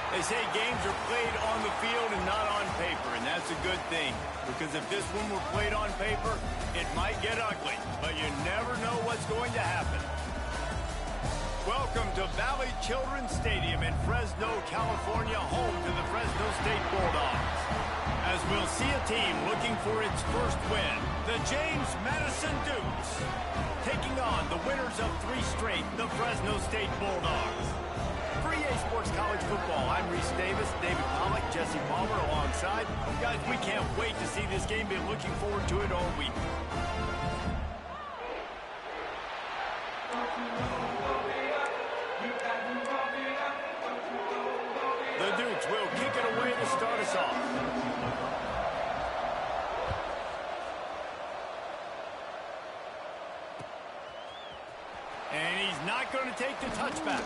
They say games are played on the field and not on paper, and that's a good thing. Because if this one were played on paper, it might get ugly, but you never know what's going to happen. Welcome to Valley Children's Stadium in Fresno, California, home to the Fresno State Bulldogs. As we'll see a team looking for its first win, the James Madison Dukes, taking on the winners of 3 straight, the Fresno State Bulldogs. For EA Sports College Football, I'm Reese Davis, David Pollack, Jesse Palmer alongside. Guys, we can't wait to see this game. Been looking forward to it all week. The Dukes will kick it away to start us off. And he's not going to take the touchback.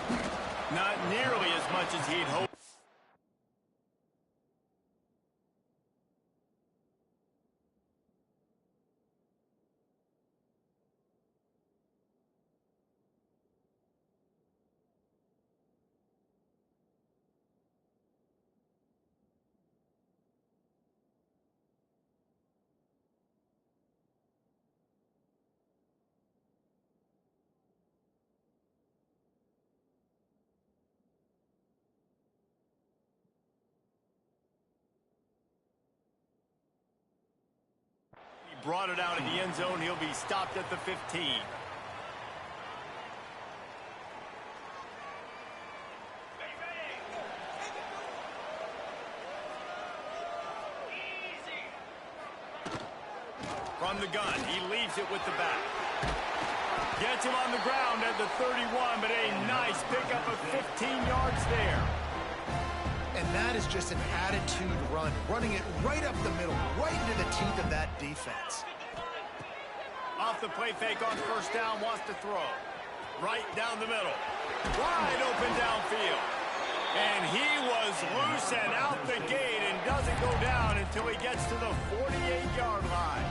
Not nearly as much as he'd hoped. Brought it out in the end zone. He'll be stopped at the 15. From the gun, he leaves it with the back. Gets him on the ground at the 31, but a nice pickup of 15 yards there. And that is just an attitude run, running it right up the middle, right into the teeth of that defense. Off the play fake on first down, wants to throw. Right down the middle. Wide open downfield. And he was loose and out the gate and doesn't go down until he gets to the 48-yard line.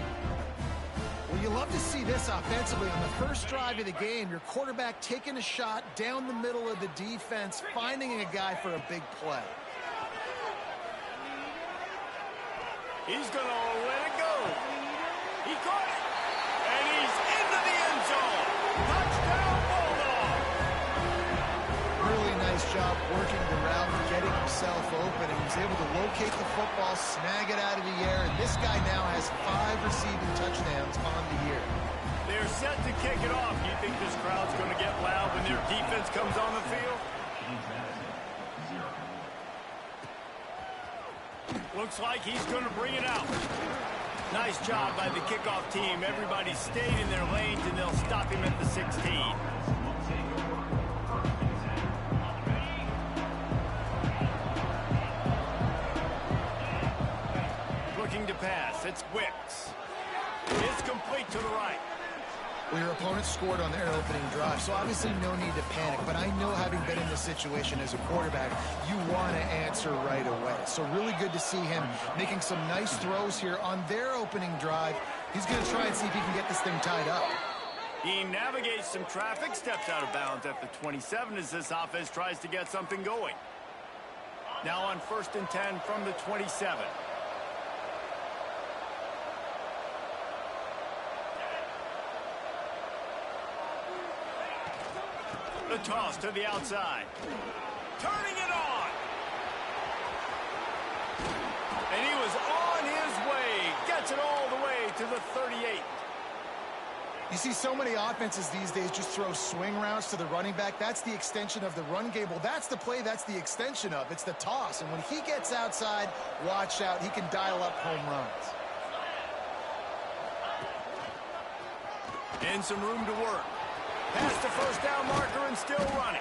Well, you love to see this offensively. On the first drive of the game, your quarterback taking a shot down the middle of the defense, finding a guy for a big play. He's going to let it go. He caught it. And he's into the end zone. Touchdown, Bulldog. Really nice job working the route, getting himself open, and he was able to locate the football, snag it out of the air, and this guy now has 5 receiving touchdowns on the year. They're set to kick it off. Do you think this crowd's going to get loud when their defense comes on the field? Looks like he's going to bring it out. Nice job by the kickoff team. Everybody stayed in their lanes, and they'll stop him at the 16. Looking to pass. It's Wicks. It's complete to the right. Well, your opponent scored on their opening drive, so obviously no need to panic. But I know, having been in this situation as a quarterback, you want to answer right away. So really good to see him making some nice throws here on their opening drive. He's going to try and see if he can get this thing tied up. He navigates some traffic, steps out of bounds at the 27 as this offense tries to get something going. Now on 1st and 10 from the 27. The toss to the outside. Turning it on. And he was on his way. Gets it all the way to the 38. You see so many offenses these days just throw swing routes to the running back. That's the extension of the run game. Well, that's the play that's the extension of. It's the toss. And when he gets outside, watch out. He can dial up home runs. And some room to work. Past the first down marker and still running.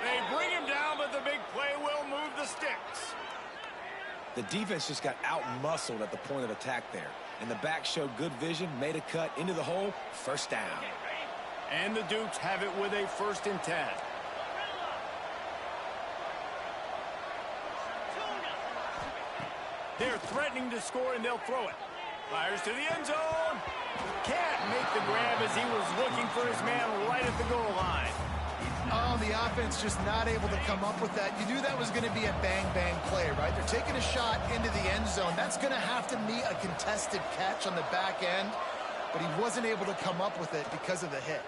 They bring him down, but the big play will move the sticks. The defense just got out-muscled at the point of attack there. And the back showed good vision, made a cut into the hole, first down. And the Dukes have it with a 1st and 10. They're threatening to score, and they'll throw it. Fires to the end zone. Can't make the grab as he was looking for his man right at the goal line. Oh, the the offense just not able to come up with that. You knew that was going to be a bang-bang play, right? They're taking a shot into the end zone. That's going to have to meet a contested catch on the back end, but he wasn't able to come up with it because of the hit.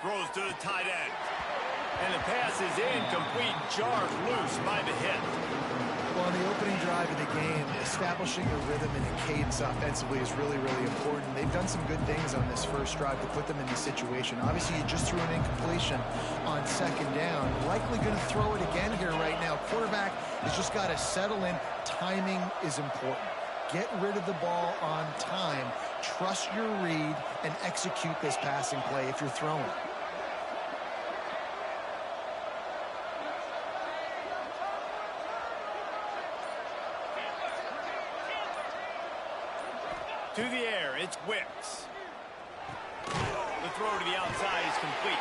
Throws to the tight end. And the pass is incomplete, jarred loose by the hit. Well, on the opening drive of the game, establishing a rhythm and a cadence offensively is really, really important. They've done some good things on this first drive to put them in this situation. Obviously, you just threw an incompletion on second down. Likely going to throw it again here right now. Quarterback has just got to settle in. Timing is important. Get rid of the ball on time. Trust your read and execute this passing play if you're throwing. To the air, it's Wicks. The throw to the outside is complete.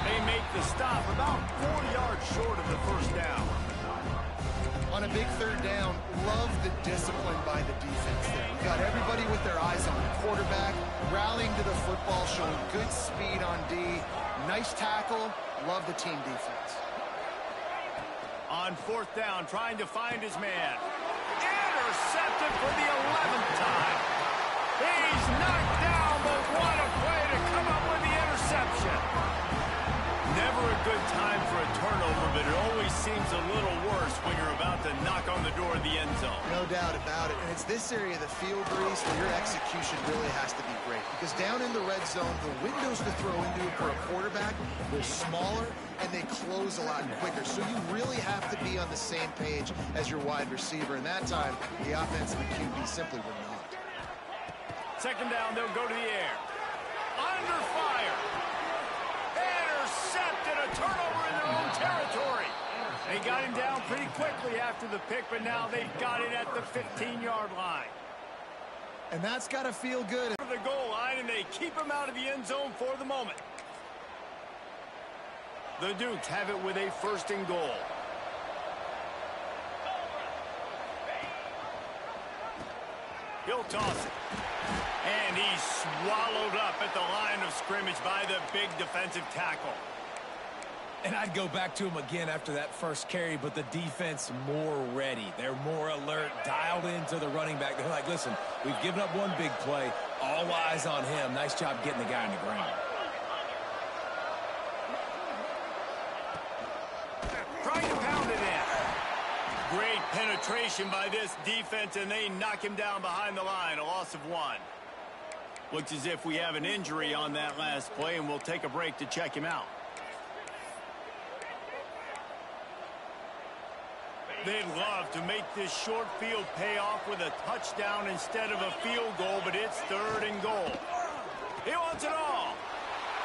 They make the stop about 4 yards short of the first down. On a big third down, love the discipline by the defense there. We've got everybody with their eyes on the quarterback, rallying to the football, showing good speed on D. Nice tackle. Love the team defense. On fourth down, trying to find his man. Intercepted for the 11th time. He's knocked down, but what a play to come up with the interception. Never a good time for a turnover, but it always seems a little worse when you're about to knock on the door of the end zone. No doubt about it. And it's this area of the field, Reese, where your execution really has to be great. Because down in the red zone, the windows to throw into for a quarterback, they're smaller and they close a lot quicker. So you really have to be on the same page as your wide receiver. And that time, the offense and the QB simply were not. Second down, they'll go to the air. Under fire. Intercepted, a turnover in their own territory. They got him down pretty quickly after the pick, but now they've got it at the 15-yard line. And that's got to feel good. The goal line, and they keep him out of the end zone for the moment. The Dukes have it with a first and goal. He'll toss it. And he's swallowed up at the line of scrimmage by the big defensive tackle. And I'd go back to him again after that first carry, but the defense more ready. They're more alert, dialed into the running back. They're like, listen, we've given up one big play. All eyes on him. Nice job getting the guy on the ground. Trying to pound it in. Great penetration by this defense, and they knock him down behind the line. A loss of 1. Looks as if we have an injury on that last play, and we'll take a break to check him out. They'd love to make this short field pay off with a touchdown instead of a field goal, but it's third and goal. He wants it all.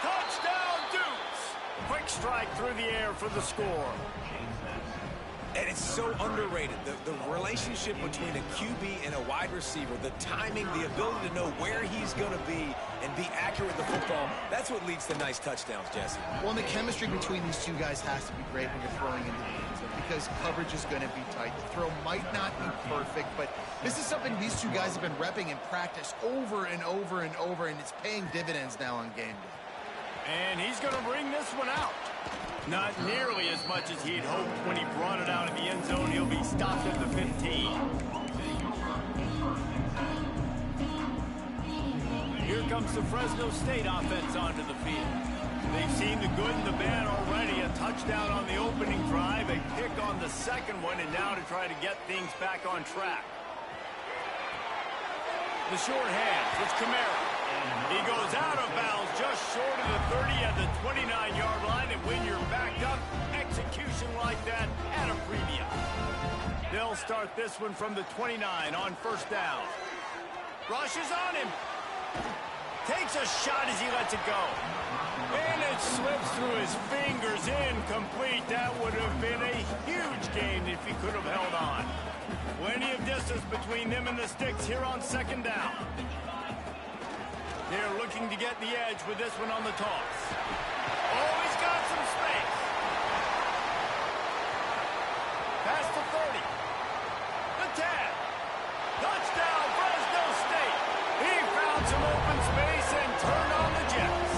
Touchdown, Dukes. Quick strike through the air for the score. And it's so underrated. The relationship between a QB and a wide receiver, the timing, the ability to know where he's going to be and be accurate with the football, that's what leads to nice touchdowns, Jesse. Well, and the chemistry between these two guys has to be great when you're throwing into the end zone because coverage is going to be tight. The throw might not be perfect, but this is something these two guys have been repping in practice over and over and over, and it's paying dividends now on game day. And he's going to bring this one out. Not nearly as much as he'd hoped when he brought it out of the end zone. He'll be stopped at the 15. Here comes the Fresno State offense onto the field. They've seen the good and the bad already. A touchdown on the opening drive, a pick on the second one, and now to try to get things back on track. The short hands, it's Kamara. He goes out of bounds just short of the 30 at the 29-yard line, and when you're backed up, execution like that at a premium. They'll start this one from the 29 on first down. Rushes on him. Takes a shot as he lets it go. And it slips through his fingers, incomplete. That would have been a huge gain if he could have held on. Plenty of distance between them and the sticks here on second down. They're looking to get the edge with this one on the toss. Oh, he's got some space. Past the 30. The 10. Touchdown, Fresno State. He found some open space and turned on the Jets.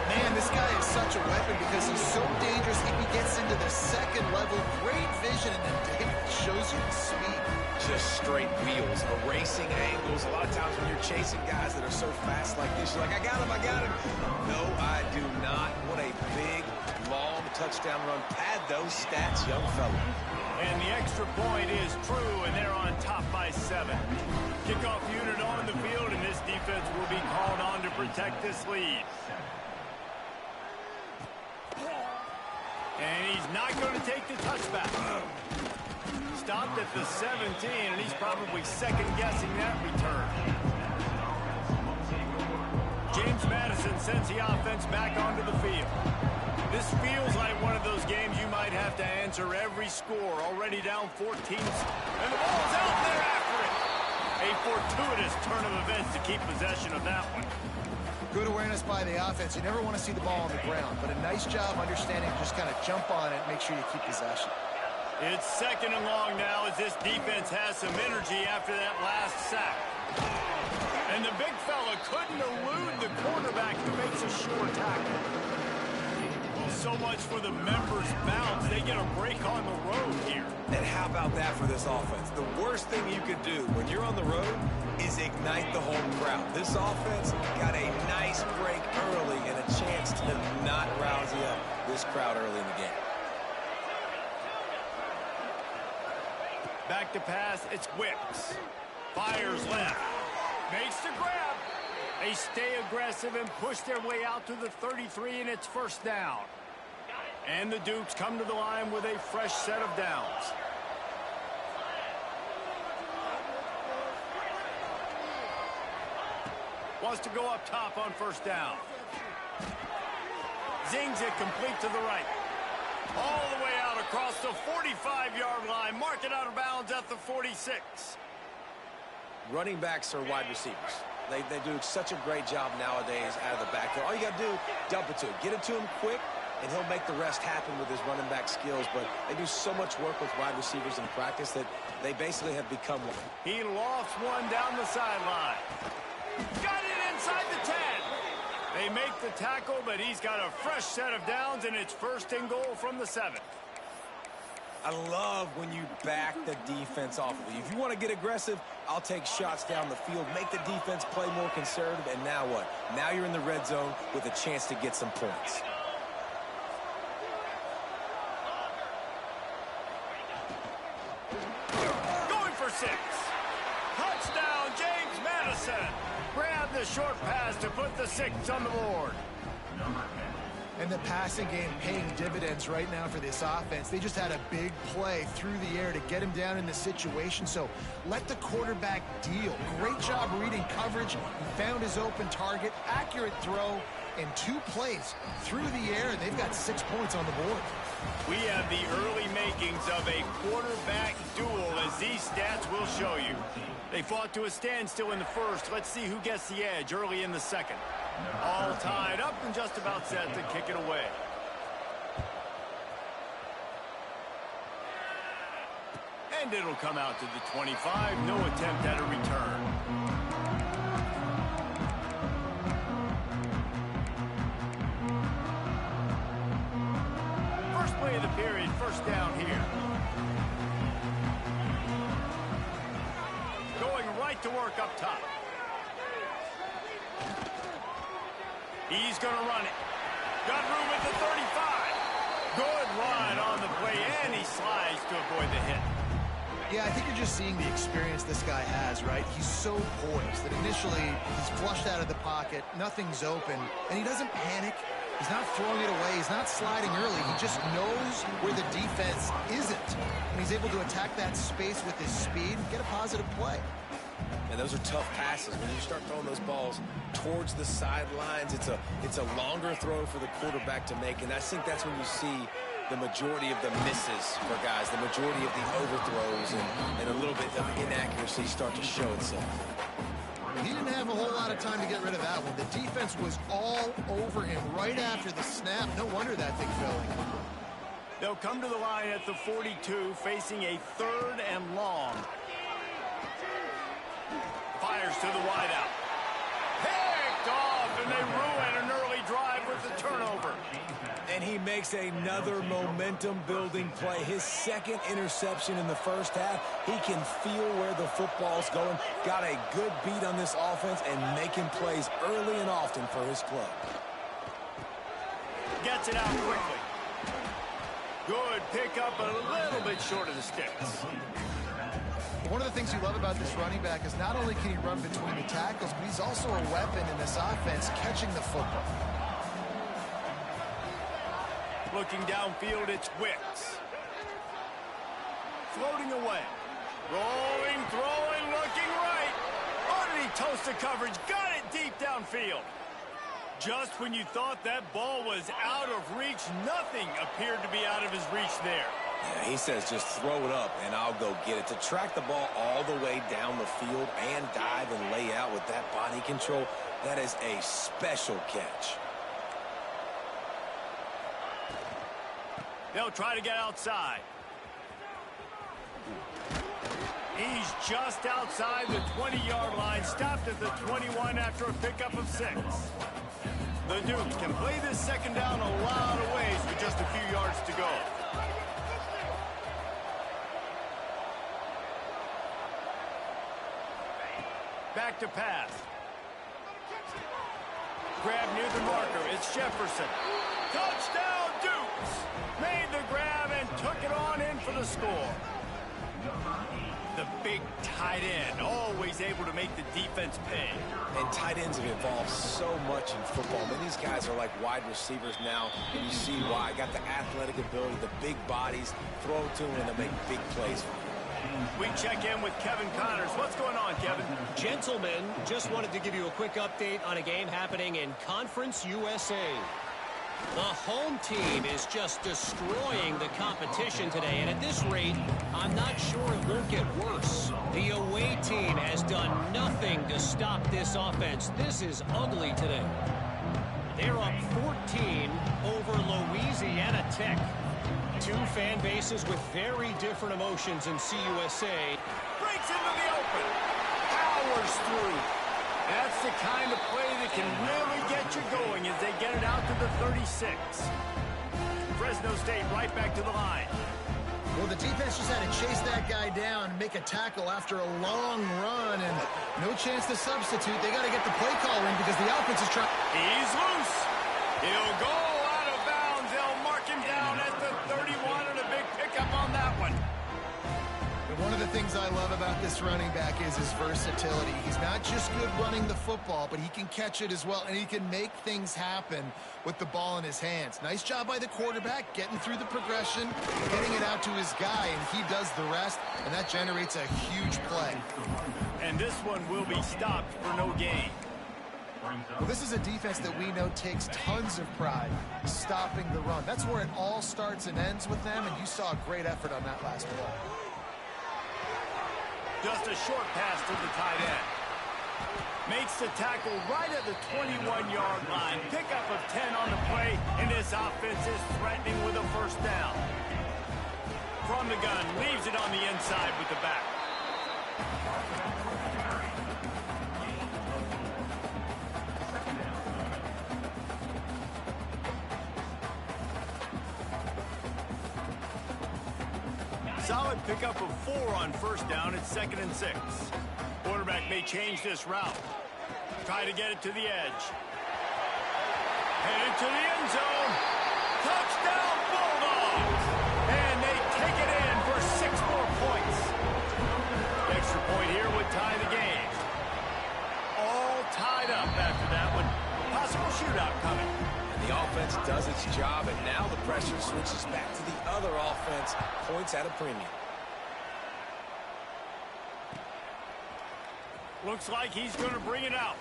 Man, this guy is such such a weapon because he's so dangerous if he gets into the second level. Great vision, and then David shows you the speed. Just straight wheels, erasing angles. A lot of times when you're chasing guys that are so fast like this, you're like, I got him, I got him. No, I do not. What a big, long touchdown run. Pad those stats, young fella. And the extra point is true, and they're on top by 7. Kickoff unit on the field, and this defense will be called on to protect this lead. And he's not going to take the touchback. Stopped at the 17, and he's probably second-guessing that return. James Madison sends the offense back onto the field. This feels like one of those games you might have to answer every score. Already down 14, and the ball's out there after it. A fortuitous turn of events to keep possession of that one. Good awareness by the offense. You never want to see the ball on the ground, but a nice job understanding to just kind of jump on it and make sure you keep possession. It's 2nd and long now as this defense has some energy after that last sack. And the big fella couldn't elude the quarterback who makes a sure tackle. Well, so much for the members' bounce. They get a break on the road here. And how about that for this offense? The worst thing you could do when you're on the road is ignite the home crowd. This offense got a nice break early and a chance to not rouse up this crowd early in the game. Back to pass, it's Wicks. Fires left. Makes the grab. They stay aggressive and push their way out to the 33, and it's 1st down. And the Dukes come to the line with a fresh set of downs. Wants to go up top on 1st down. Zings it complete to the right. All the way out across the 45-yard line. Mark it out of bounds at the 46. Running backs are wide receivers. They do such a great job nowadays out of the backfield. All you got to do, dump it to him. Get it to him quick, and he'll make the rest happen with his running back skills. But they do so much work with wide receivers in practice that they basically have become one. He lofts one down the sideline. Got it inside the 10. They make the tackle, but he's got a fresh set of downs, and it's 1st and goal from the 7. I love when you back the defense off of you. If you want to get aggressive, I'll take shots down the field, make the defense play more conservative, and now what? Now you're in the red zone with a chance to get some points. Going for 6. Touchdown, James Madison. Grab the short pass to put the 6 on the board. And the passing game paying dividends right now for this offense. They just had a big play through the air to get him down in the situation. So let the quarterback deal. Great job reading coverage. He found his open target. Accurate throw. And 2 plays through the air. And they've got 6 points on the board. We have the early makings of a quarterback duel, as these stats will show you. They fought to a standstill in the 1st. Let's see who gets the edge early in the 2nd. All tied up and just about set to kick it away. And it'll come out to the 25. No attempt at a return. First play of the period, 1st down here. Going right to work up top. He's going to run it. Got room at the 35. Good run on the play, and he slides to avoid the hit. Yeah, I think you're just seeing the experience this guy has, right? He's so poised that initially he's flushed out of the pocket, nothing's open, and he doesn't panic. He's not throwing it away. He's not sliding early. He just knows where the defense isn't, and he's able to attack that space with his speed and get a positive play. And those are tough passes. When you start throwing those balls towards the sidelines, it's a longer throw for the quarterback to make, and I think that's when you see the majority of the misses for guys, the majority of the overthrows and a little bit of inaccuracy start to show itself. He didn't have a whole lot of time to get rid of that one. The defense was all over him right after the snap. No wonder that thing fell in. They'll come to the line at the 42, facing a 3rd and long. Fires to the wideout. Picked off, and they ruin an early drive with the turnover. And he makes another momentum-building play. His second interception in the first half. He can feel where the football's going. Got a good beat on this offense and making plays early and often for his club. Gets it out quickly. Good pickup, a little bit short of the sticks. One of the things you love about this running back is not only can he run between the tackles, but he's also a weapon in this offense catching the football. Looking downfield, it's Wicks. Floating away. Rolling, throwing, looking right. Oh, did he toast the coverage? Got it deep downfield. Just when you thought that ball was out of reach, nothing appeared to be out of his reach there. Yeah, he says just throw it up and I'll go get it. To track the ball all the way down the field and dive and lay out with that body control, that is a special catch. They'll try to get outside. He's just outside the 20-yard line, stopped at the 21 after a pickup of 6. The Dukes can play this second down a lot of ways with just a few yards to go. Back to pass. Grab near the marker. It's Jefferson. Touchdown, Dukes! Made the grab and took it on in for the score. The big tight end, always able to make the defense pay. And tight ends have evolved so much in football. I mean, these guys are like wide receivers now, and you see why. Got the athletic ability, the big bodies, throw to them, and they make big plays. We check in with Kevin Connors. What's going on, Kevin? Gentlemen, just wanted to give you a quick update on a game happening in Conference USA. The home team is just destroying the competition today, and at this rate, I'm not sure it won't get worse. The away team has done nothing to stop this offense. This is ugly today. They're up 14 over Louisiana Tech. Two fan bases with very different emotions in CUSA. Breaks into the open. Powers through. That's the kind of play that can really get you going as they get it out to the 36. Fresno State right back to the line. Well, the defense just had to chase that guy down and make a tackle after a long run, and no chance to substitute. They got to get the play call in because the offense is trying. He's loose. He'll go out of bounds. They'll mark him down at the 31, and a big pickup on that one. One of the things I love about this running back is his versatility. He's not just good running the football, but he can catch it as well, and he can make things happen with the ball in his hands. Nice job by the quarterback, getting through the progression, getting it out to his guy, and he does the rest, and that generates a huge play. And this one will be stopped for no gain. Well, this is a defense that we know takes tons of pride stopping the run. That's where it all starts and ends with them, and you saw a great effort on that last play. Just a short pass to the tight end. Makes the tackle right at the 21-yard line. Pickup of 10 on the play, and this offense is threatening with a first down. From the gun, leaves it on the inside with the back. Solid pickup of 4 on first down. It's 2nd and 6. Quarterback may change this route. Try to get it to the edge. Headed to the end zone. Touchdown Bulldogs! And they take it in for 6 more points. Extra point here would tie the game. All tied up after that one. Possible shootout coming. The offense does its job, and now the pressure switches back to the other offense. Points at a premium. Looks like he's going to bring it out.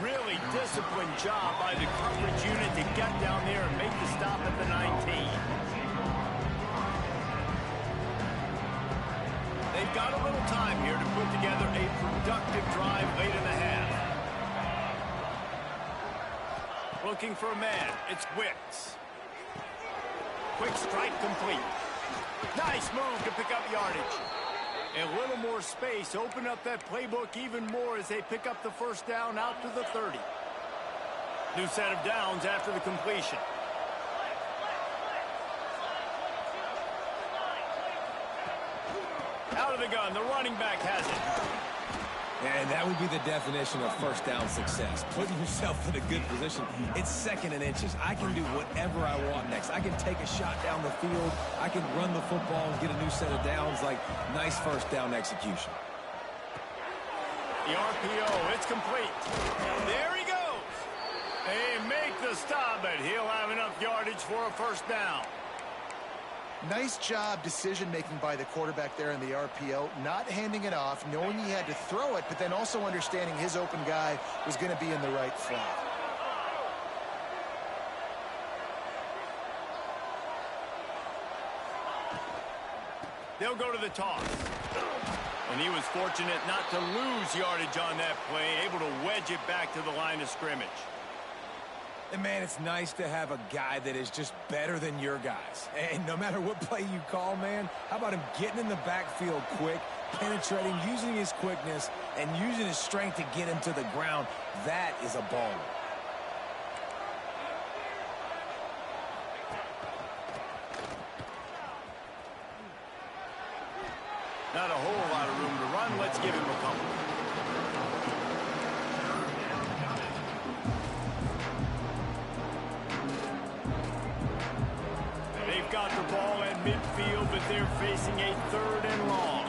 Really disciplined job by the coverage unit to get down there and make the stop at the 19. They've got a little time here to put together a productive drive late in the half. Looking for a man. It's Wicks. Quick strike complete. Nice move to pick up yardage. A little more space. Open up that playbook even more as they pick up the first down out to the 30. New set of downs after the completion. Out of the gun, the running back has it. And that would be the definition of first down success. Putting yourself in a good position. It's second and inches. I can do whatever I want next. I can take a shot down the field. I can run the football and get a new set of downs. Like, nice first down execution. The RPO, it's complete. There he goes. They make the stop, but he'll have enough yardage for a first down. Nice job decision-making by the quarterback there in the RPO, not handing it off, knowing he had to throw it, but then also understanding his open guy was going to be in the right flat. They'll go to the toss. And he was fortunate not to lose yardage on that play, able to wedge it back to the line of scrimmage. And, man, it's nice to have a guy that is just better than your guys. And no matter what play you call, man, how about him getting in the backfield quick, penetrating, using his quickness, and using his strength to get him to the ground? That is a baller. Not a whole lot of room to run. Let's give him a couple. They've got the ball at midfield, but they're facing a third and long.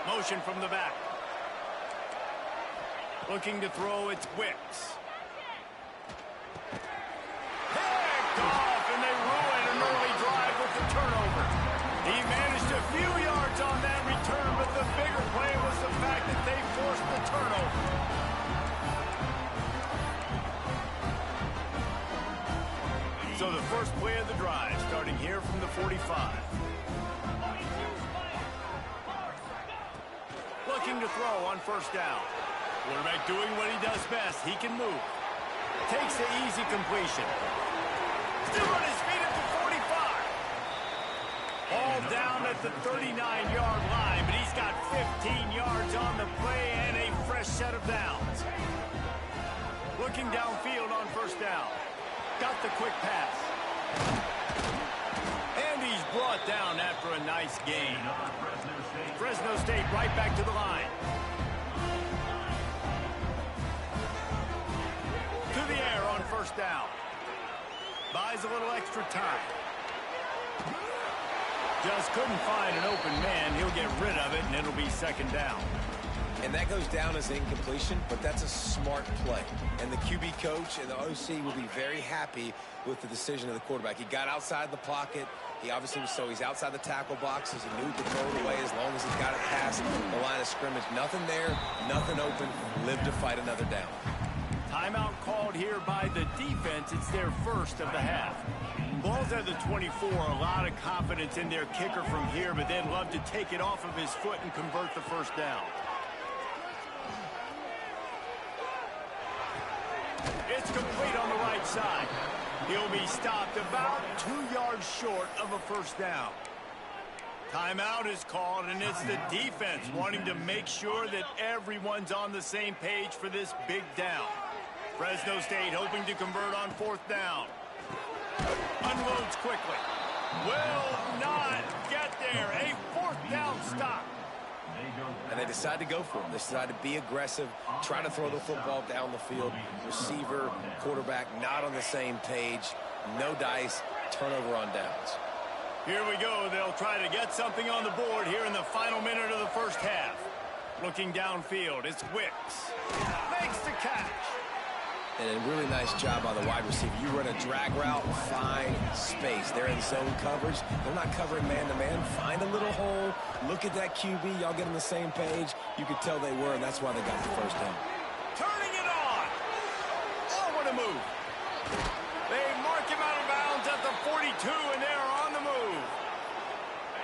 Motion from the back. Looking to throw, it's Wicks. Picked off, and they ruin an early drive with the turnover. He managed a few yards on that return, but the bigger play was the fact that they forced the turnover. So the first play of the drive, starting here from the 45. Looking to throw on first down. Quarterback doing what he does best. He can move. Takes the easy completion. Still on his feet at the 45. All down at the 39-yard line, but he's got 15 yards on the play and a fresh set of downs. Looking downfield on first down. Got the quick pass. And he's brought down after a nice gain. Fresno State right back to the line. To the air on first down. Buys a little extra time. Just couldn't find an open man. He'll get rid of it, and it'll be second down. And that goes down as incompletion, but that's a smart play. And the QB coach and the OC will be very happy with the decision of the quarterback. He got outside the pocket. He obviously was he's outside the tackle boxes. He knew to throw it away as long as he got it past the line of scrimmage. Nothing there, nothing open. Live to fight another down. Timeout called here by the defense. It's their first of the half. Ball's at the 24. A lot of confidence in their kicker from here, but they'd love to take it off of his foot and convert the first down. It's complete on the right side. He'll be stopped about 2 yards short of a first down. Timeout is called, and it's the defense wanting to make sure that everyone's on the same page for this big down. Fresno State hoping to convert on fourth down. Unloads quickly. Will not get there. A fourth down stop. And they decide to go for it. They decide to be aggressive, try to throw the football down the field. Receiver, quarterback, not on the same page. No dice, turnover on downs. Here we go. They'll try to get something on the board here in the final minute of the first half. Looking downfield, it's Wicks. Makes the catch. And a really nice job by the wide receiver. You run a drag route, find space. They're in zone coverage. They're not covering man-to-man. Find a little hole. Look at that QB. Y'all get on the same page. You could tell they were, and that's why they got the first down. Turning it on. Oh, what a move. They mark him out of bounds at the 42, and they're on the move.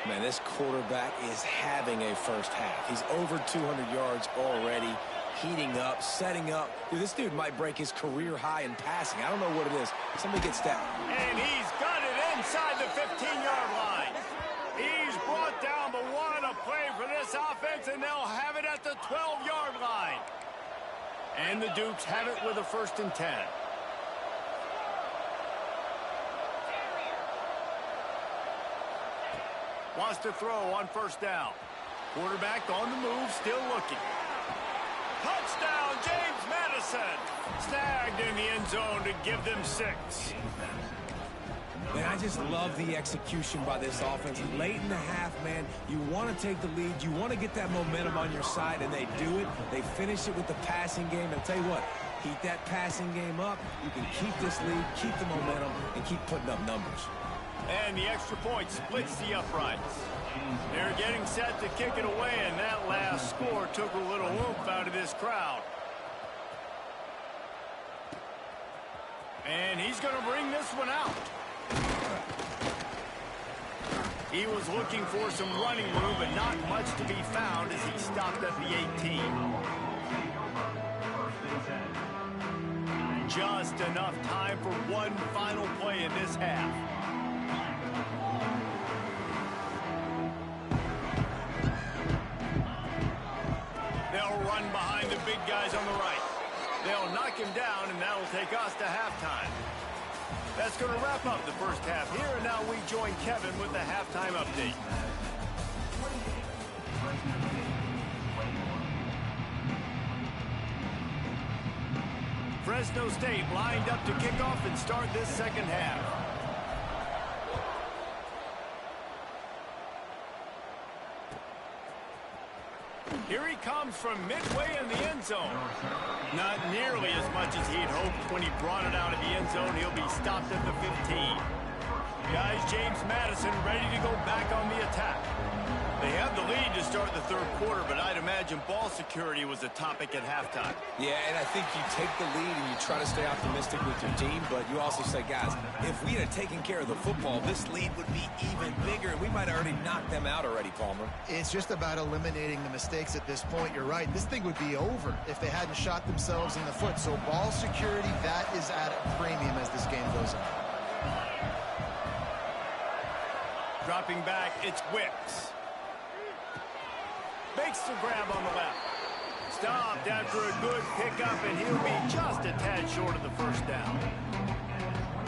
Man, this quarterback is having a first half. He's over 200 yards already. Heating up, setting up. Dude, this dude might break his career high in passing. I don't know what it is. Somebody gets stabbed. And he's got it inside the 15-yard line. He's brought down, but what a play for this offense, and they'll have it at the 12-yard line. And the Dukes have it with a 1st and 10. Wants to throw on first down. Quarterback on the move, still looking. Touchdown, James Madison. Snagged in the end zone to give them 6. Man, I just love the execution by this offense. Late in the half, man, you want to take the lead. You want to get that momentum on your side, and they do it. They finish it with the passing game. And I'll tell you what, keep that passing game up. You can keep this lead, keep the momentum, and keep putting up numbers. And the extra point splits the uprights. They're getting set to kick it away, and that last score took a little oomph out of this crowd. And he's going to bring this one out. He was looking for some running room, but not much to be found as he stopped at the 18. Just enough time for one final play in this half. They'll run behind the big guys on the right. They'll knock him down, and that'll take us to halftime. That's going to wrap up the first half here, and now we join Kevin with the halftime update. Fresno State lined up to kick off and start this second half. Here he comes from midway in the end zone. Not nearly as much as he'd hoped when he brought it out of the end zone. He'll be stopped at the 15. Guys, James Madison ready to go back on the attack. They have the lead to start the third quarter, but I'd imagine ball security was a topic at halftime. Yeah, and I think you take the lead and you try to stay optimistic with your team, but you also say, guys, if we had taken care of the football, this lead would be even bigger, and we might have already knocked them out already, Palmer. It's just about eliminating the mistakes at this point. You're right. This thing would be over if they hadn't shot themselves in the foot. So ball security, that is at a premium as this game goes on. Dropping back, it's Wicks. Makes the grab on the left. Stopped after a good pickup, and he'll be just a tad short of the first down.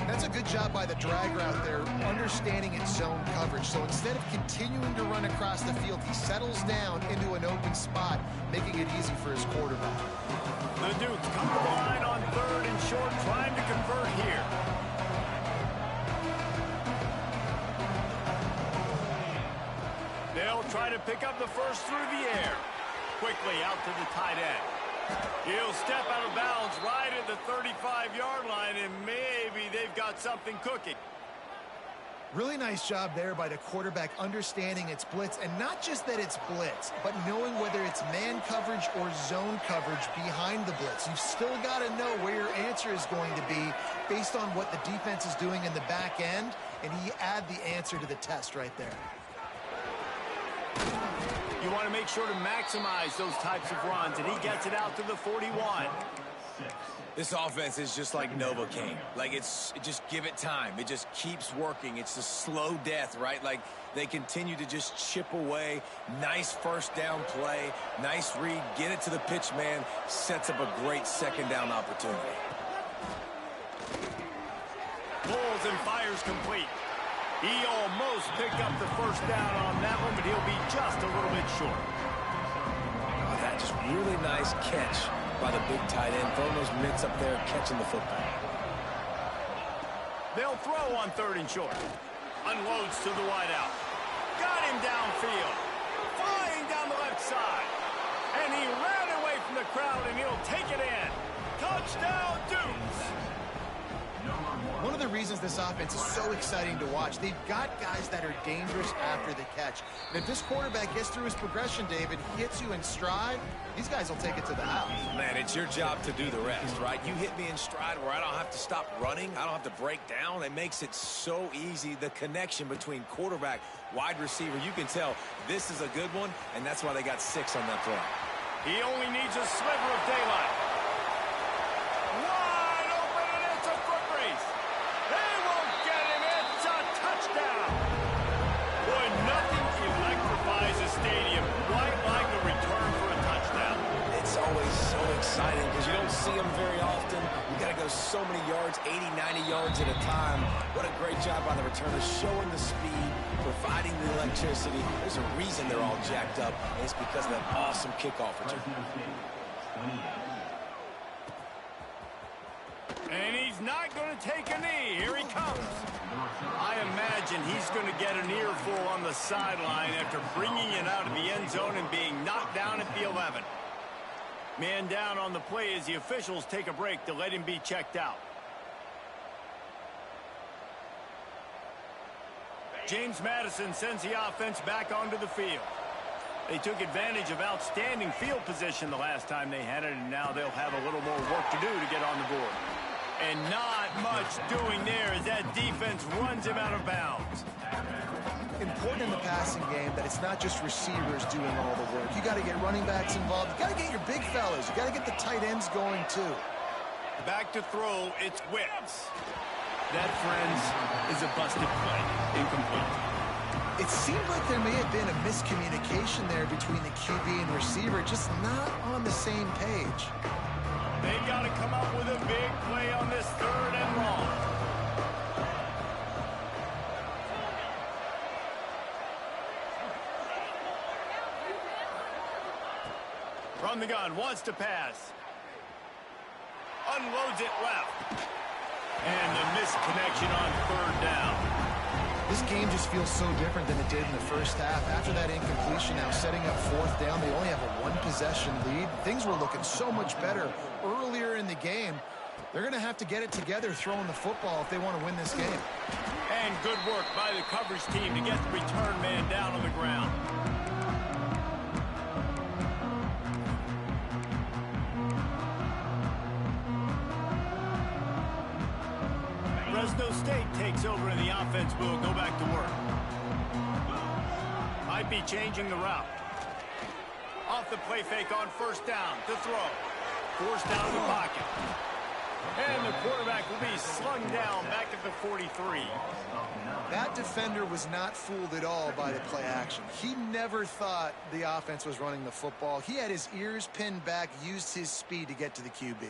That's a good job by the drag route there, understanding its zone coverage. So instead of continuing to run across the field, he settles down into an open spot, making it easy for his quarterback. The Dukes come to the line on third and short, trying to convert here. They'll try to pick up the first through the air. Quickly out to the tight end. He'll step out of bounds right at the 35-yard line, and maybe they've got something cooking. Really nice job there by the quarterback understanding its blitz, and not just that it's blitz, but knowing whether it's man coverage or zone coverage behind the blitz. You've still got to know where your answer is going to be based on what the defense is doing in the back end, and he add the answer to the test right there. You want to make sure to maximize those types of runs, and he gets it out to the 41. This offense is just like Novocaine. Like, just give it time. It just keeps working. It's a slow death, right? Like, they continue to just chip away. Nice first down play. Nice read. Get it to the pitch man. Sets up a great second down opportunity. Pulls and fires complete. He almost picked up the first down on that one, but he'll be just a little bit short. Oh, that just really nice catch by the big tight end. Throwing those mitts up there, catching the football. They'll throw on third and short. Unloads to the wideout. Got him downfield. Flying down the left side. And he ran away from the crowd, and he'll take it in. Touchdown, Dukes! One of the reasons this offense is so exciting to watch, they've got guys that are dangerous after the catch. And if this quarterback gets through his progression, David, hits you in stride, these guys will take it to the house. Man, it's your job to do the rest, right? You hit me in stride where I don't have to stop running. I don't have to break down. It makes it so easy. The connection between quarterback, wide receiver, you can tell this is a good one, and that's why they got 6 on that play. He only needs a sliver of daylight. Wide open, and it's a foot race. They won't get him. It's a touchdown. Boy, nothing electrifies a stadium quite like a return for a touchdown. It's always so exciting because you don't see see them very often. You got to go so many yards, 80, 90 yards at a time. What a great job by the returners, showing the speed, providing the electricity. There's a reason they're all jacked up, and it's because of that awesome kickoff return. And he's not going to take a knee. Here he comes. I imagine he's going to get an earful on the sideline after bringing it out of the end zone and being knocked down at the 11. Man down on the play as the officials take a break to let him be checked out. James Madison sends the offense back onto the field. They took advantage of outstanding field position the last time they had it, and now they'll have a little more work to do to get on the board. And not much doing there as that defense runs him out of bounds. Important in the passing game that it's not just receivers doing all the work. You got to get running backs involved. You got to get your big fellas. You got to get the tight ends going too. Back to throw, it's Wicks. That, friends, is a busted play. Incomplete. It seemed like there may have been a miscommunication there between the QB and receiver, just not on the same page. They've got to come up with a big play on this 3rd and long. From the gun, wants to pass. Unloads it left. And the misconnection on 3rd down. This game just feels so different than it did in the first half. After that incompletion, now setting up 4th down, they only have a 1-possession lead. Things were looking so much better earlier in the game. They're going to have to get it together throwing the football if they want to win this game. And good work by the coverage team to get the return man down on the ground. Fresno State takes over and the offense will go back to work. Might be changing the route. Off the play fake on 1st down to throw. Forced out of the pocket. And the quarterback will be slung down back at the 43. That defender was not fooled at all by the play action. He never thought the offense was running the football. He had his ears pinned back, used his speed to get to the QB.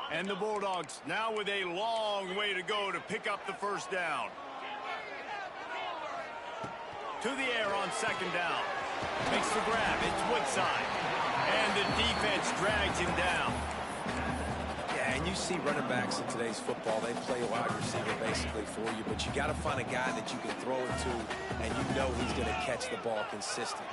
And the Bulldogs now with a long way to go to pick up the 1st down. To the air on 2nd down. Makes the grab. It's Woodside. And the defense drags him down. Yeah, and you see running backs in today's football, they play a wide receiver basically for you, but you got to find a guy that you can throw it to, and you know he's going to catch the ball consistently.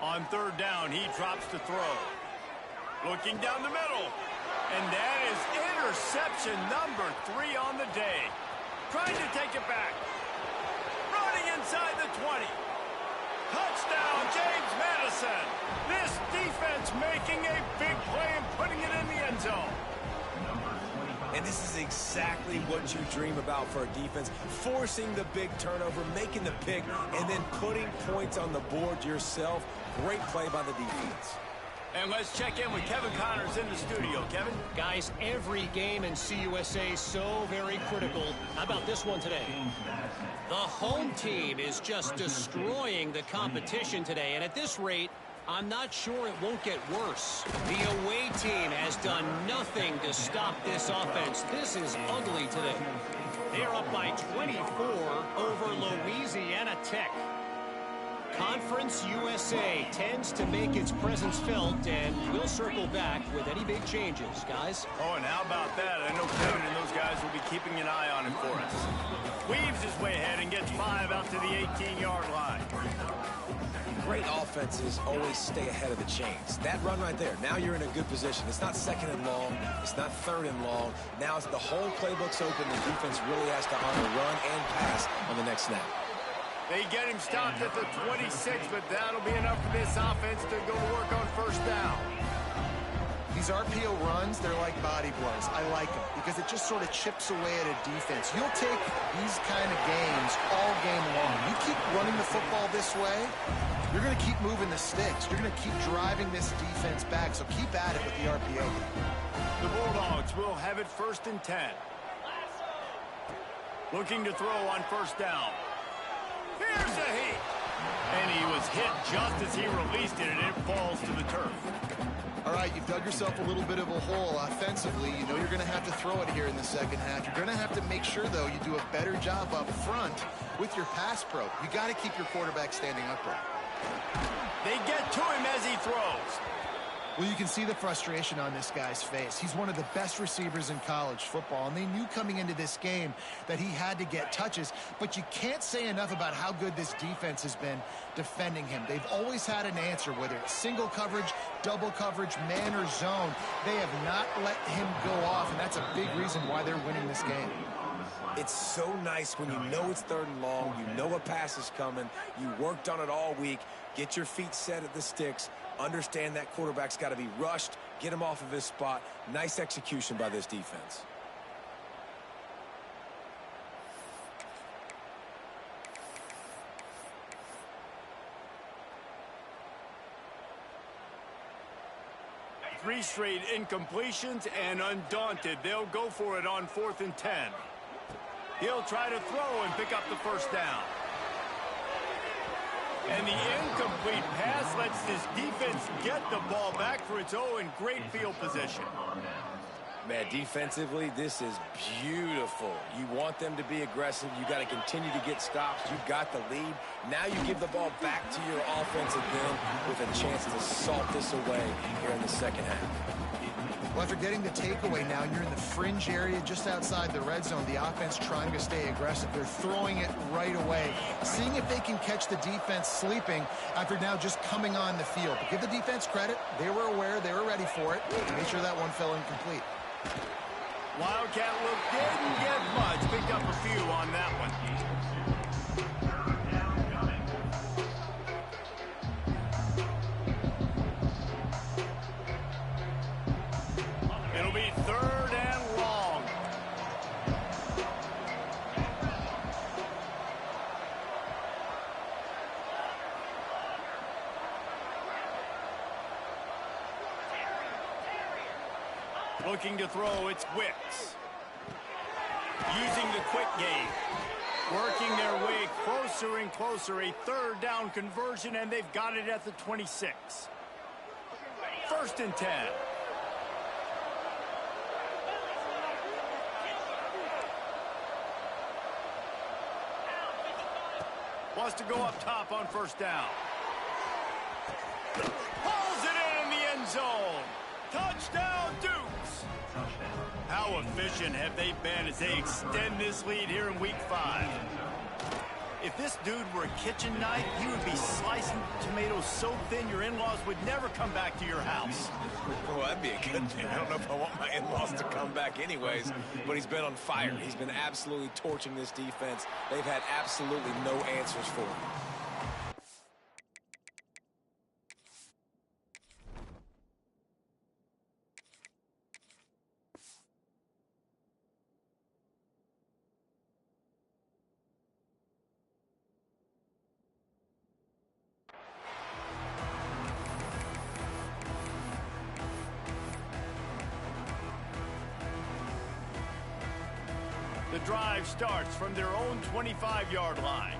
On 3rd down, he drops to throw. Looking down the middle. And that is interception number 3 on the day. Trying to take it back. Running inside the 20. Touchdown, James Madison. This defense making a big play and putting it in the end zone. And this is exactly what you dream about for a defense. Forcing the big turnover, making the pick, and then putting points on the board yourself. Great play by the defense. And let's check in with Kevin Connors in the studio. Kevin? Guys, every game in CUSA is so very critical. How about this one today? The home team is just destroying the competition today. And at this rate, I'm not sure it won't get worse. The away team has done nothing to stop this offense. This is ugly today. They're up by 24 over Louisiana Tech. Conference USA tends to make its presence felt, and we'll circle back with any big changes, guys. Oh, and how about that? I know Kevin and those guys will be keeping an eye on him for us. Weaves his way ahead and gets 5 out to the 18-yard line. Great offenses always stay ahead of the chains. That run right there, now you're in a good position. It's not 2nd and long. It's not 3rd and long. Now the whole playbook's open. The defense really has to honor run and pass on the next snap. They get him stopped at the 26, but that'll be enough for this offense to go to work on 1st down. These RPO runs, they're like body blows. I like them because it just sort of chips away at a defense. You'll take these kind of games all game long. You keep running the football this way, you're going to keep moving the sticks. You're going to keep driving this defense back, so keep at it with the RPO. The Bulldogs will have it 1st and 10. Looking to throw on first down. Here's a heat. And he was hit just as he released it, and it falls to the turf. All right, you've dug yourself a little bit of a hole offensively. You know you're going to have to throw it here in the second half. You're going to have to make sure, though, you do a better job up front with your pass pro. You got to keep your quarterback standing upright. They get to him as he throws. Well, you can see the frustration on this guy's face. He's one of the best receivers in college football, and they knew coming into this game that he had to get touches, but you can't say enough about how good this defense has been defending him. They've always had an answer, whether it's single coverage, double coverage, man or zone. They have not let him go off, and that's a big reason why they're winning this game. It's so nice when you know it's 3rd and long, you know a pass is coming, you worked on it all week, get your feet set at the sticks, understand that quarterback's got to be rushed, get him off of his spot. Nice execution by this defense. Three straight incompletions, and undaunted, they'll go for it on 4th and 10. He'll try to throw and pick up the first down. And the incomplete pass lets this defense get the ball back for its own great field position. Man, defensively, this is beautiful. You want them to be aggressive. You got to continue to get stops. You got the lead. Now you give the ball back to your offense again with a chance to salt this away here in the second half. Well, after getting the takeaway now, you're in the fringe area just outside the red zone. The offense trying to stay aggressive. They're throwing it right away, seeing if they can catch the defense sleeping after now just coming on the field. But give the defense credit. They were aware. They were ready for it. Make sure that one fell incomplete. Wildcat look didn't get much. Picked up a few on that one. It'll be 3rd and long. Looking to throw, it's Wicks. Using the quick game. Working their way closer and closer. A 3rd down conversion, and they've got it at the 26. 1st and 10. Wants to go up top on first down. Pulls it in the end zone. Touchdown, Dukes. How efficient have they been as they extend this lead here in week 5? If this dude were a kitchen knife, he would be slicing tomatoes so thin your in-laws would never come back to your house. Well, that'd be a good thing. I don't know if I want my in-laws to come back anyways, but he's been on fire. He's been absolutely torching this defense. They've had absolutely no answers for him. The drive starts from their own 25-yard line.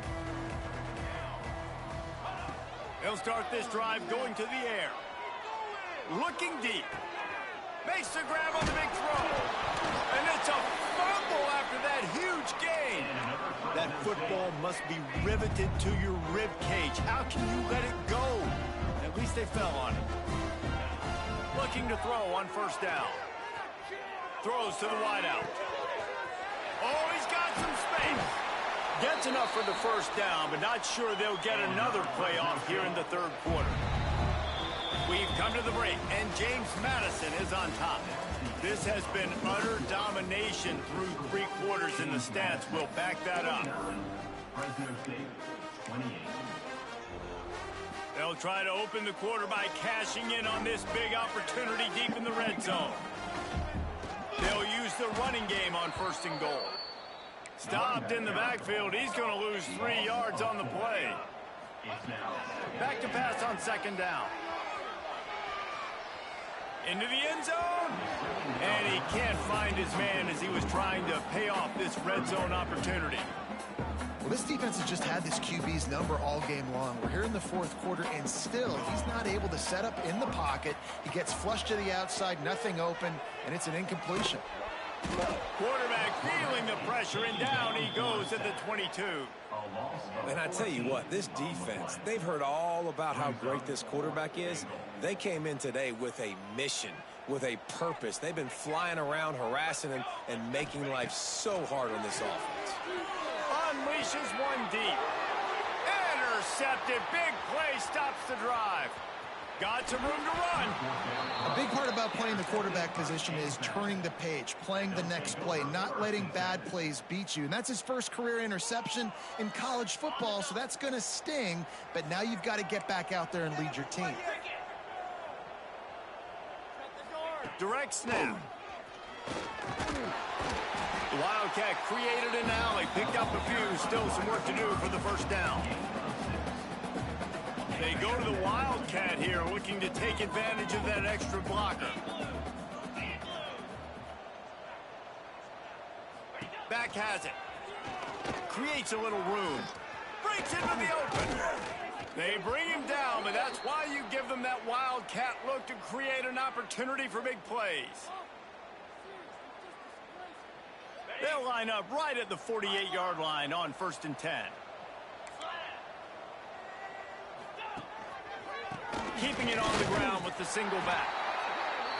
They'll start this drive going to the air. Looking deep. Makes the grab on the big throw. And it's a fumble after that huge gain. That football must be riveted to your rib cage. How can you let it go? At least they fell on it. Looking to throw on first down. Throws to the wideout. Oh, he's got some space. Gets enough for the first down, but not sure they'll get another playoff here in the 3rd quarter. We've come to the break, and James Madison is on top. This has been utter domination through 3 quarters, and the stats will back that up. They'll try to open the quarter by cashing in on this big opportunity deep in the red zone. They'll use the running game on 1st and goal. Stopped in the backfield. He's going to lose 3 yards on the play. Back to pass on 2nd down. into the end zone. And he can't find his man as he was trying to pay off this red zone opportunity. Well, this defense has just had this QB's number all game long. We're here in the fourth quarter, and still he's not able to set up in the pocket. He gets flushed to the outside, nothing open, and it's an incompletion. Quarterback feeling the pressure, and down he goes at the 22. And I tell you what, this defense, they've heard all about how great this quarterback is. They came in today with a mission, with a purpose. They've been flying around, harassing him, and making life so hard on this offense. Unleashes one deep. Intercepted. Big play stops the drive. Got some room to run. A big part about playing the quarterback position is turning the page, playing the next play, not letting bad plays beat you. And that's his first career interception in college football, so that's going to sting. But now you've got to get back out there and lead your team. Direct snap. The Wildcat created an alley, picked up a few, still some work to do for the first down. They go to the Wildcat here, looking to take advantage of that extra blocker. Back has it. Creates a little room. Breaks into the open. They bring him down, but that's why you give them that Wildcat look to create an opportunity for big plays. They'll line up right at the 48-yard line on 1st and 10. Keeping it on the ground with the single back.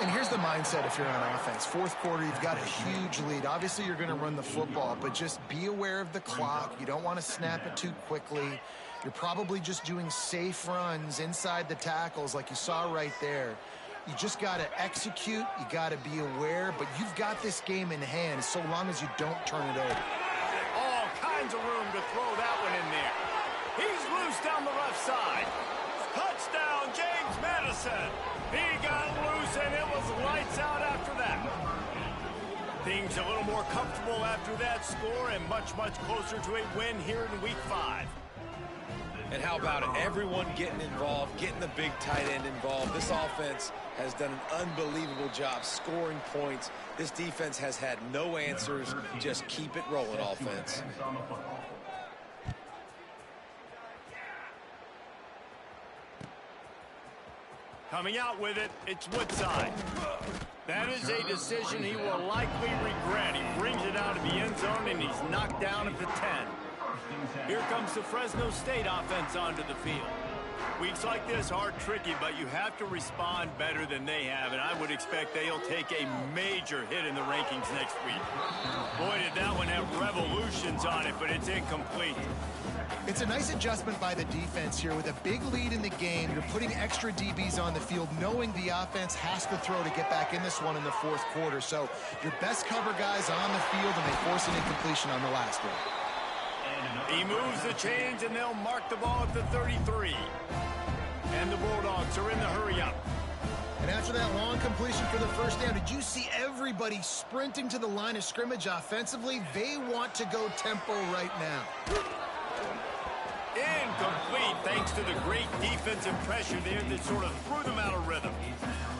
And here's the mindset if you're on offense. Fourth quarter, you've got a huge lead. Obviously, you're going to run the football, but just be aware of the clock. You don't want to snap it too quickly. You're probably just doing safe runs inside the tackles like you saw right there. You just got to execute. You got to be aware, but you've got this game in hand so long as you don't turn it over. All kinds of room to throw that one in there. He's loose down the left side. Touchdown, James Madison. He got loose, and it was lights out after that. Things a little more comfortable after that score and much, much closer to a win here in Week 5. And how about it? Everyone getting involved, getting the big tight end involved. This offense has done an unbelievable job scoring points. This defense has had no answers. Just keep it rolling, offense. Coming out with it, it's Woodside. That is a decision he will likely regret. He brings it out of the end zone, and he's knocked down at the 10. Here comes the Fresno State offense onto the field. Weeks like this are tricky, but you have to respond better than they have, and I would expect they'll take a major hit in the rankings next week. Boy, did that one have revolutions on it, but it's incomplete. It's a nice adjustment by the defense here. With a big lead in the game, you're putting extra DBs on the field, knowing the offense has to throw to get back in this one in the fourth quarter. So your best cover guys on the field, and they force an incompletion on the last one. He moves the chains, and they'll mark the ball at the 33. And the Bulldogs are in the hurry-up. And after that long completion for the first down, did you see everybody sprinting to the line of scrimmage offensively? They want to go tempo right now. Incomplete, thanks to the great defensive pressure there that sort of threw them out of rhythm.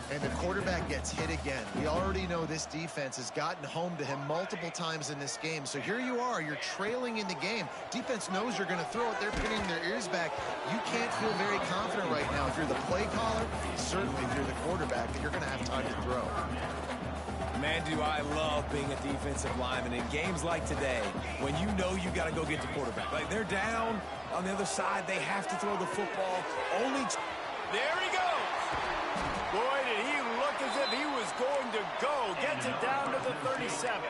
And the quarterback gets hit again. We already know this defense has gotten home to him multiple times in this game. So here you are, you're trailing in the game. Defense knows you're going to throw it. They're pinning their ears back. You can't feel very confident right now. If you're the play caller, certainly if you're the quarterback, that you're going to have time to throw. Man, do I love being a defensive lineman in games like today when you know you got to go get the quarterback. Like, they're down on the other side. They have to throw the football. There he goes. Boy, did he look as if he was going to go. Gets it down to the 37.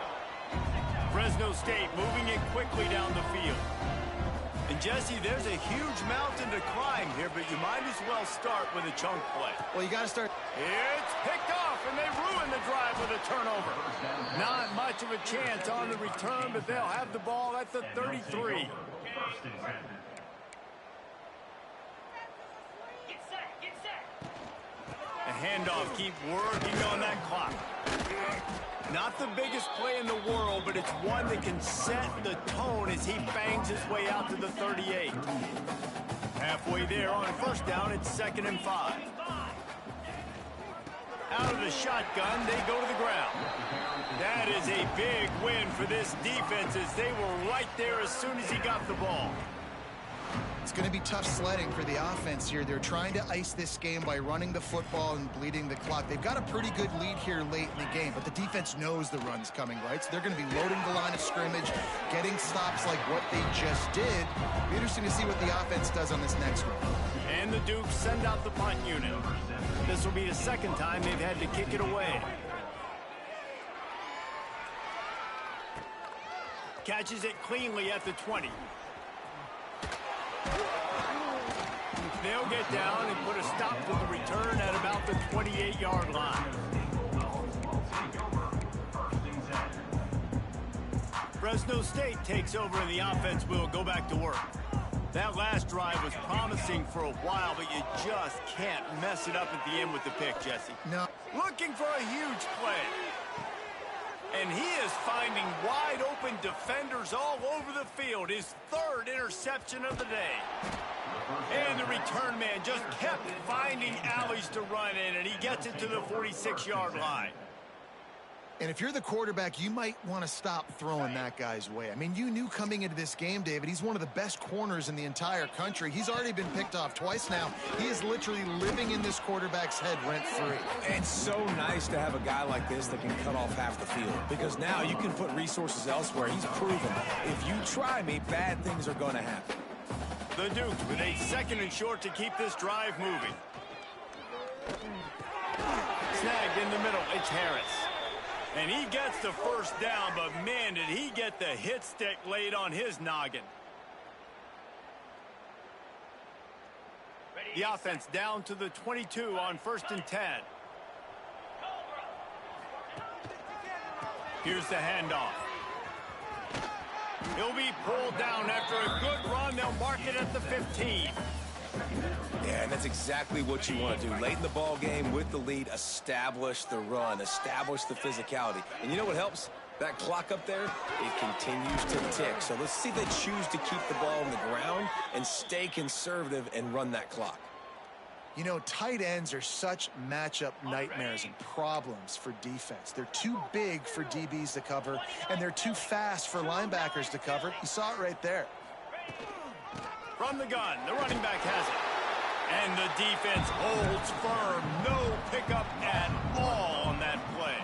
Fresno State moving it quickly down the field. And Jesse, there's a huge mountain to climb here, but you might as well start with a chunk play. Well, you got to start. It's picked off, and they ruin the drive with a turnover. Not much of a chance on the return, but they'll have the ball at the 33. The handoff, keep working on that clock. Not the biggest play in the world, but it's one that can set the tone as he bangs his way out to the 38. Halfway there on first down, it's 2nd and 5. Out of the shotgun, they go to the ground. That is a big win for this defense as they were right there as soon as he got the ball. It's going to be tough sledding for the offense here. They're trying to ice this game by running the football and bleeding the clock. They've got a pretty good lead here late in the game, but the defense knows the run's coming, right? So they're going to be loading the line of scrimmage, getting stops like what they just did. It'll be interesting to see what the offense does on this next one. And the Dukes send out the punt unit. This will be the second time they've had to kick it away. Catches it cleanly at the 20. They'll get down and put a stop to the return at about the 28-yard line. Fresno State takes over and the offense will go back to work. That last drive was promising for a while, but you just can't mess it up at the end with the pick, Jesse. No. Looking for a huge play. And he is finding wide open defenders all over the field. His third interception of the day. And the return man just kept finding alleys to run in, and he gets it to the 46-yard line. And if you're the quarterback, you might want to stop throwing that guy's way. I mean, you knew coming into this game, David, he's one of the best corners in the entire country. He's already been picked off twice now. He is literally living in this quarterback's head rent-free. It's so nice to have a guy like this that can cut off half the field, because now you can put resources elsewhere. He's proven if you try me, bad things are going to happen. The Dukes with a second and short to keep this drive moving. Snagged in the middle, it's Harris. And he gets the first down, but man, did he get the hit stick laid on his noggin. The offense down to the 22 on 1st and 10. Here's the handoff. He'll be pulled down after a good run. They'll mark it at the 15. Yeah, and that's exactly what you want to do. Late in the ball game with the lead, establish the run, establish the physicality. And you know what helps? That clock up there, it continues to tick. So let's see if they choose to keep the ball on the ground and stay conservative and run that clock. You know, tight ends are such matchup nightmares and problems for defense. They're too big for DBs to cover, and they're too fast for linebackers to cover. You saw it right there. From the gun, the running back has it. And the defense holds firm. No pickup at all on that play.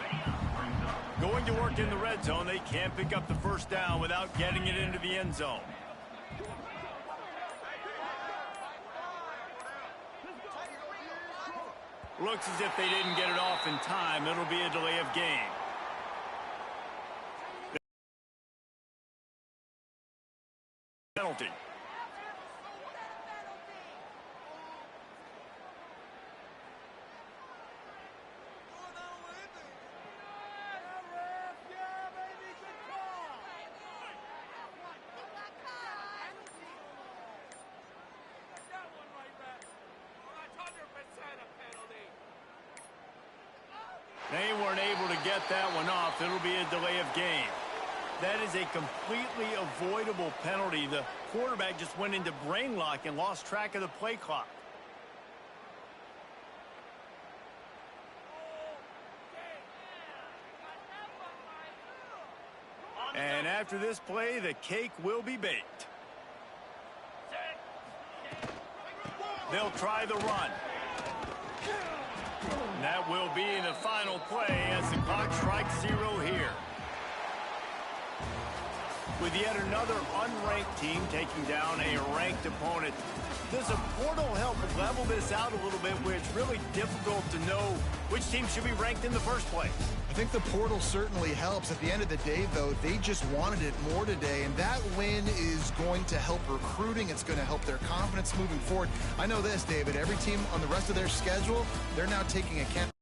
Going to work in the red zone, they can't pick up the first down without getting it into the end zone. Looks as if they didn't get it off in time. It'll be a delay of game. Penalty. They weren't able to get that one off. It'll be a delay of game. That is a completely avoidable penalty. The quarterback just went into brain lock and lost track of the play clock. And after this play, the cake will be baked. They'll try the run. That will be the final play as the clock strikes 0 here. With yet another unranked team taking down a ranked opponent, does a portal help level this out a little bit where it's really difficult to know which team should be ranked in the first place? I think the portal certainly helps. At the end of the day, though, they just wanted it more today, and that win is going to help recruiting. It's going to help their confidence moving forward. I know this, David, every team on the rest of their schedule, they're now taking account